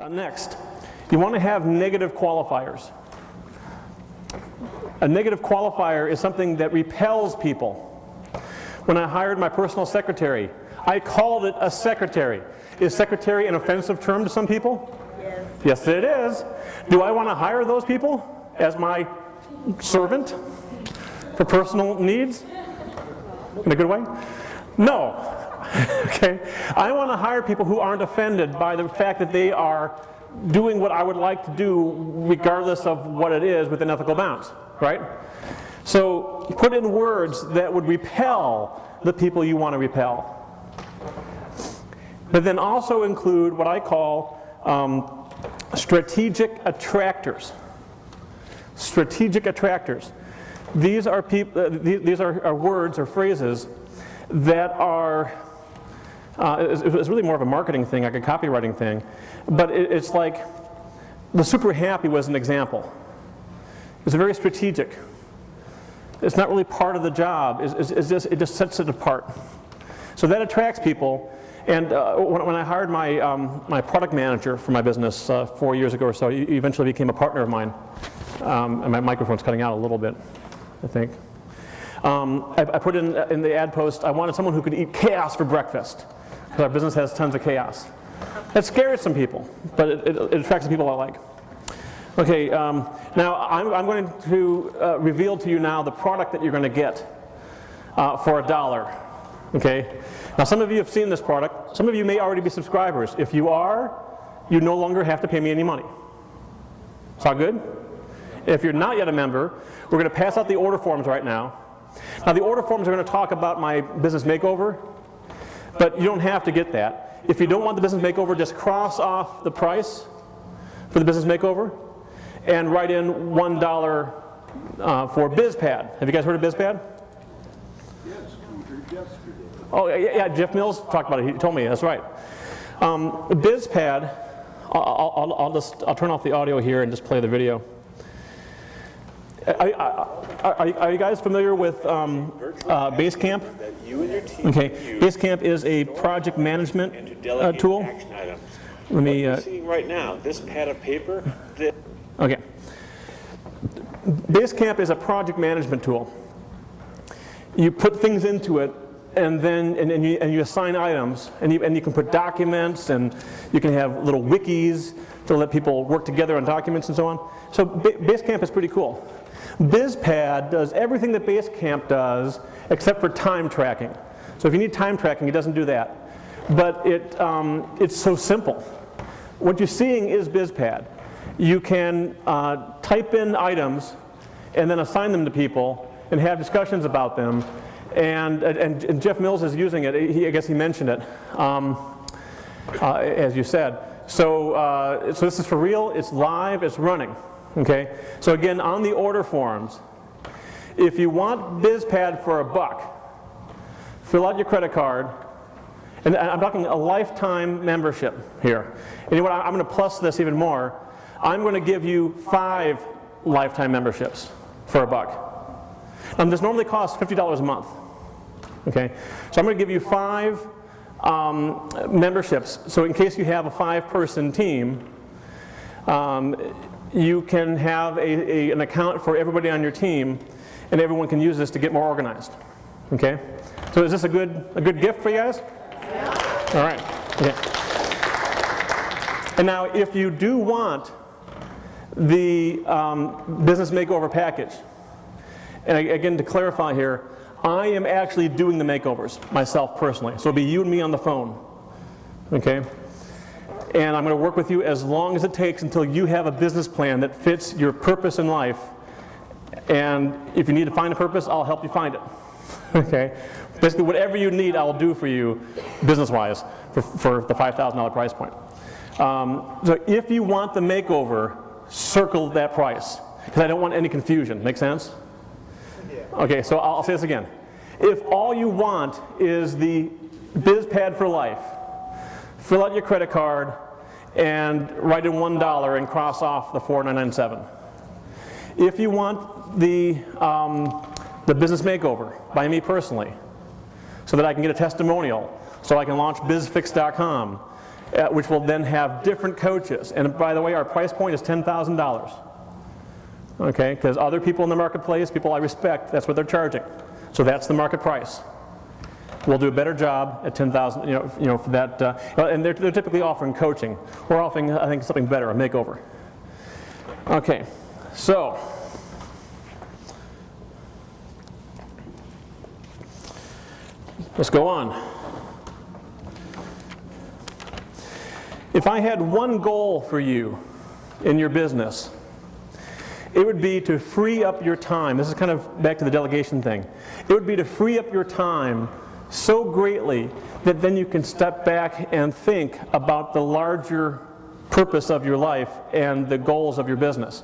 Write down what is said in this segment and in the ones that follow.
Next, you want to have negative qualifiers. A negative qualifier is something that repels people. When I hired my personal secretary, I called it a secretary. Is secretary an offensive term to some people? Yes. Yes, it is. Do I want to hire those people as my servant for personal needs? In a good way? No. Okay. I want to hire people who aren't offended by the fact that they are doing what I would like to do regardless of what it is within ethical bounds, right? So put in words that would repel the people you want to repel. But then also include what I call strategic attractors. Strategic attractors. These are words or phrases that are, it's really more of a marketing thing, like a copywriting thing, but it's like, the super happy was an example. It's very strategic. It's not really part of the job, it just sets it apart. So that attracts people, and when I hired my product manager for my business 4 years ago or so, he eventually became a partner of mine, and my microphone's cutting out a little bit, I think. I put in the ad post, I wanted someone who could eat chaos for breakfast, because our business has tons of chaos. That scares some people, but it attracts the people I like. Okay, now I'm going to reveal to you now the product that you're going to get for $1. Okay, now some of you have seen this product. Some of you may already be subscribers. If you are, you no longer have to pay me any money. Sound good? If you're not yet a member, we're going to pass out the order forms right now. Now the order forms are going to talk about my business makeover, but you don't have to get that. If you don't want the business makeover, just cross off the price for the business makeover and write in $1 for BizPad. Have you guys heard of BizPad? Yes, we heard yesterday. Oh yeah, Jeff Mills talked about it. He told me, that's right. BizPad, I'll turn off the audio here and just play the video. Are you guys familiar with Basecamp? Okay, Basecamp is a project management tool. Let me. Seeing right now, this pad of paper. Okay. Basecamp is a project management tool. You put things into it, and then you assign items, and you can put documents, and you can have little wikis to let people work together on documents and so on. So Basecamp is pretty cool. BizPad does everything that Basecamp does except for time tracking. So if you need time tracking, it doesn't do that. But it's so simple. What you're seeing is BizPad. You can type in items and then assign them to people and have discussions about them. And Jeff Mills is using it. I guess he mentioned it, as you said. So this is for real. It's live. It's running. Okay. So again, on the order forms, if you want BizPad for $1, fill out your credit card. And I'm talking a lifetime membership here. And you know what? I'm going to plus this even more. I'm going to give you 5 lifetime memberships for $1. This normally costs $50 a month. Okay, so I'm going to give you 5 memberships. So in case you have a 5-person team, you can have an account for everybody on your team, and everyone can use this to get more organized. Okay, so is this a good gift for you guys? Yeah. All right. Okay. And now, if you do want the business makeover package, and again to clarify here, I am actually doing the makeovers myself personally. So it'll be you and me on the phone. Okay? And I'm going to work with you as long as it takes until you have a business plan that fits your purpose in life. And if you need to find a purpose, I'll help you find it. Okay? Basically, whatever you need, I'll do for you business-wise for the $5,000 price point. So if you want the makeover, circle that price, because I don't want any confusion. Make sense? Okay, so I'll say this again. If all you want is the BizPad for life, fill out your credit card and write in $1 and cross off the $4,997. If you want the business makeover by me personally, so that I can get a testimonial, so I can launch bizfix.com which will then have different coaches. And by the way, our price point is $10,000. Okay, because other people in the marketplace, people I respect, that's what they're charging. So that's the market price. We'll do a better job at $10,000, you know, for that. And they're typically offering coaching. We're offering, I think, something better, a makeover. Okay, so let's go on. If I had one goal for you in your business, it would be to free up your time. This is kind of back to the delegation thing. It would be to free up your time so greatly that then you can step back and think about the larger purpose of your life and the goals of your business.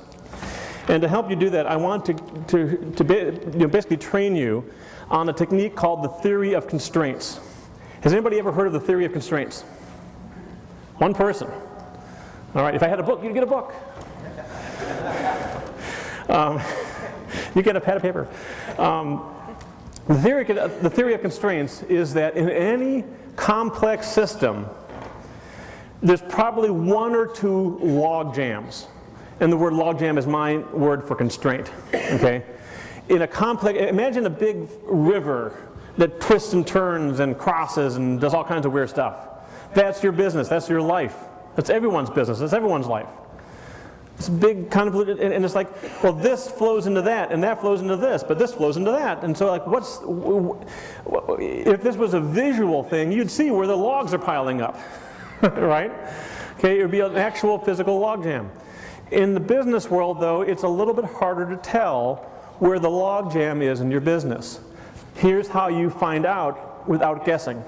And to help you do that, I want to basically train you on a technique called the theory of constraints. Has anybody ever heard of the theory of constraints? One person. All right, if I had a book, you'd get a book. You get a pad of paper. The theory of constraints is that in any complex system, there's probably one or two log jams. And the word log jam is my word for constraint. Okay? In a complex, imagine a big river that twists and turns and crosses and does all kinds of weird stuff. That's your business. That's your life. That's everyone's business. That's everyone's life. It's big convoluted, and it's like, well, this flows into that, and that flows into this, but this flows into that. And so, like, if this was a visual thing, you'd see where the logs are piling up, right? Okay, it would be an actual physical log jam. In the business world, though, it's a little bit harder to tell where the log jam is in your business. Here's how you find out without guessing.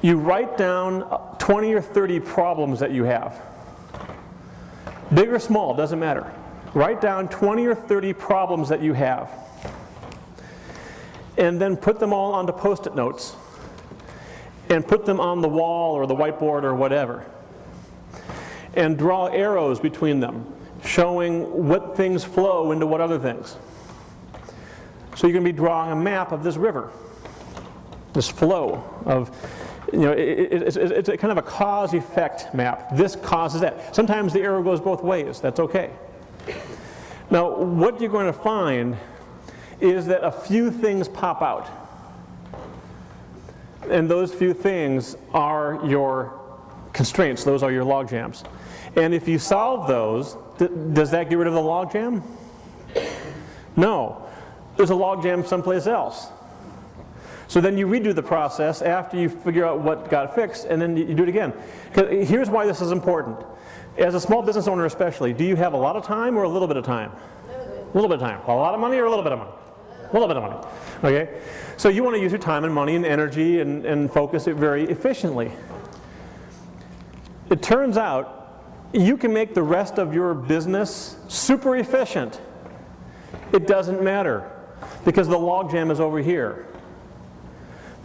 You write down 20 or 30 problems that you have. Big or small, doesn't matter. Write down 20 or 30 problems that you have. And then put them all onto Post-it notes. And put them on the wall or the whiteboard or whatever. And draw arrows between them, showing what things flow into what other things. So you're going to be drawing a map of this river. This flow of, you know, it's a kind of a cause-effect map. This causes that. Sometimes the arrow goes both ways. That's okay. Now, what you're going to find is that a few things pop out. And those few things are your constraints. Those are your log jams. And if you solve those, does that get rid of the log jam? No. There's a log jam someplace else. So then you redo the process after you figure out what got fixed, and then you do it again. Here's why this is important. As a small business owner especially, do you have a lot of time or a little bit of time? A little bit of time. A lot of money or a little bit of money? A little bit of money. Okay? So you want to use your time and money and energy and focus it very efficiently. It turns out you can make the rest of your business super efficient. It doesn't matter because the log jam is over here.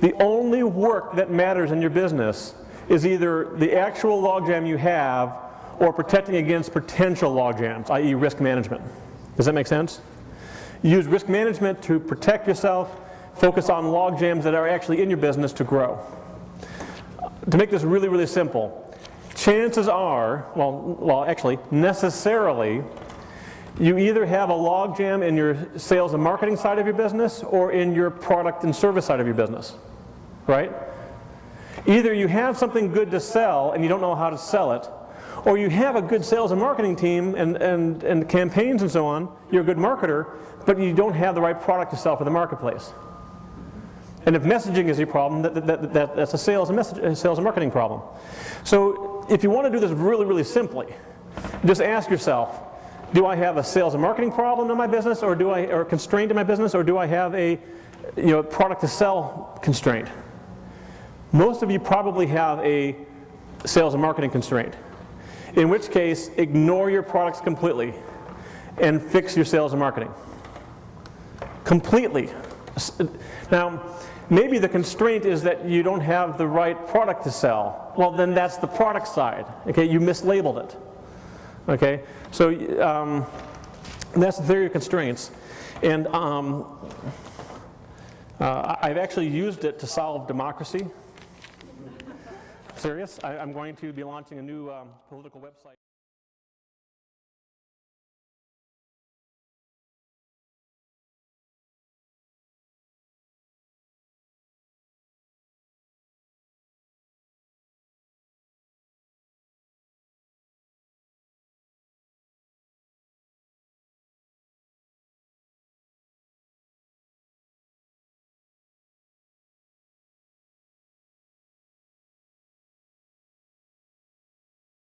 The only work that matters in your business is either the actual log jam you have or protecting against potential log jams, i.e. risk management. Does that make sense? You use risk management to protect yourself, focus on log jams that are actually in your business to grow. To make this really, really simple, chances are, well actually, necessarily, you either have a log jam in your sales and marketing side of your business or in your product and service side of your business, right? Either you have something good to sell and you don't know how to sell it, or you have a good sales and marketing team and campaigns and so on, you're a good marketer, but you don't have the right product to sell for the marketplace. And if messaging is your problem, that's a sales and marketing problem. So if you want to do this really, really simply, just ask yourself, do I have a sales and marketing problem in my business, or a constraint in my business, or do I have a product to sell constraint? Most of you probably have a sales and marketing constraint, in which case ignore your products completely and fix your sales and marketing. Completely. Now, maybe the constraint is that you don't have the right product to sell. Well, then that's the product side. Okay, you mislabeled it. Okay, so that's the theory of constraints, and I've actually used it to solve democracy. Serious? I'm going to be launching a new political website.